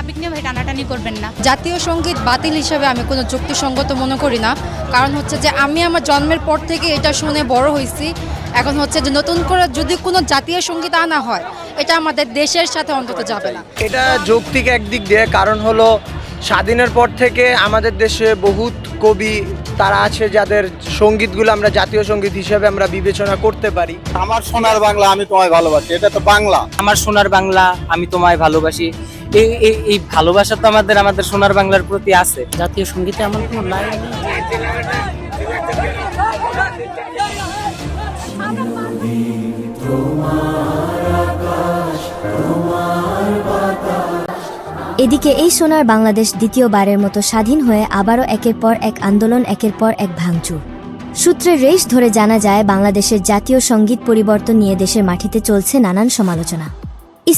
সাবিক নিয়ে ভাই টানাটানি করবেন না। জাতীয় সঙ্গীত বাতিল হিসেবে আমি কোনো যুক্তিসঙ্গত মনে করি না। কারণ হচ্ছে যে আমি আমার জন্মের পর থেকে এটা শুনে বড় হয়েছি। এখন হচ্ছে যে নতুন করে যদি কোনো জাতীয় সঙ্গীত আনা হয়, এটা আমাদের দেশের সাথে অন্তত যাবে না। এটা যৌক্তিক একদিক দিয়ে, কারণ হলো স্বাধীনের পর থেকে আমাদের দেশে বহুত কবি তারা আছে যাদের সঙ্গীতগুলো আমরা জাতীয় সঙ্গীত হিসেবে আমরা বিবেচনা করতে পারি। আমার সোনার বাংলা আমি তোমায় ভালোবাসি, এটা তো বাংলা। আমার সোনার বাংলা আমি তোমায় ভালোবাসি, এই ভালোবাসা তো আমাদের সোনার বাংলার প্রতি আছে। জাতীয় সঙ্গীতে আমার কোনো লাইন এদিকে এই সোনার বাংলাদেশ দ্বিতীয়বারের মতো স্বাধীন হয়ে আবারও একের পর এক আন্দোলন, একের পর এক ভাঙচুর। সূত্রের রেশ ধরে জানা যায় বাংলাদেশের জাতীয় সঙ্গীত পরিবর্তন নিয়ে দেশের মাটিতে চলছে নানান সমালোচনা।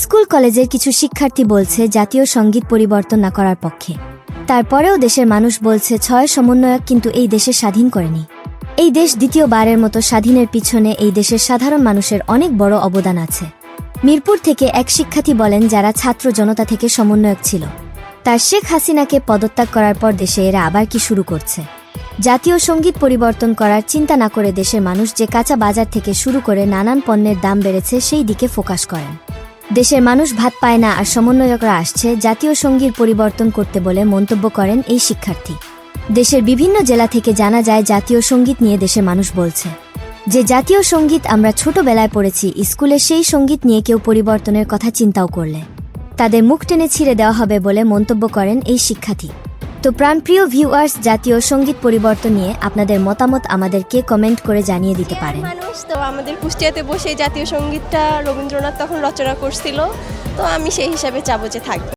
স্কুল কলেজের কিছু শিক্ষার্থী বলছে জাতীয় সঙ্গীত পরিবর্তন না করার পক্ষে। তারপরেও দেশের মানুষ বলছে ৬ সমন্বয়ক কিন্তু এই দেশে স্বাধীন করেনি। এই দেশ দ্বিতীয়বারের মতো স্বাধীনের পিছনে এই দেশের সাধারণ মানুষের অনেক বড় অবদান আছে। মিরপুর থেকে এক শিক্ষার্থী বলেন, যারা ছাত্র জনতা থেকে সমন্বয়ক ছিল, তার শেখ হাসিনাকে পদত্যাগ করার পর দেশে এরা আবার কি শুরু করছে। জাতীয় সঙ্গীত পরিবর্তন করার চিন্তা না করে দেশের মানুষ যে কাঁচা বাজার থেকে শুরু করে নানান পণ্যের দাম বেড়েছে সেই দিকে ফোকাস করেন। দেশের মানুষ ভাত পায় না আর সমন্বয়করা আসছে জাতীয় সঙ্গীত পরিবর্তন করতে বলে মন্তব্য করেন এই শিক্ষার্থী। দেশের বিভিন্ন জেলা থেকে জানা যায় জাতীয় সঙ্গীত নিয়ে দেশের মানুষ বলছে যে জাতীয় সঙ্গীত আমরা ছোটবেলায় পড়েছি স্কুলে, সেই সঙ্গীত নিয়ে কেউ পরিবর্তনের কথা চিন্তাও করলে তাদের মুখ টেনে ছিঁড়ে দেওয়া হবে বলে মন্তব্য করেন এই শিক্ষার্থী। তো প্রাণপ্রিয় ভিউয়ার্স, জাতীয় সঙ্গীত পরিবর্তন নিয়ে আপনাদের মতামত আমাদেরকে কমেন্ট করে জানিয়ে দিতে পারেন। মানুষ তো আমাদের কুষ্টিয়াতে বসে জাতীয় সঙ্গীতটা রবীন্দ্রনাথ তখন রচনা করছিল, তো আমি সেই হিসাবে চাবো যে থাকবে।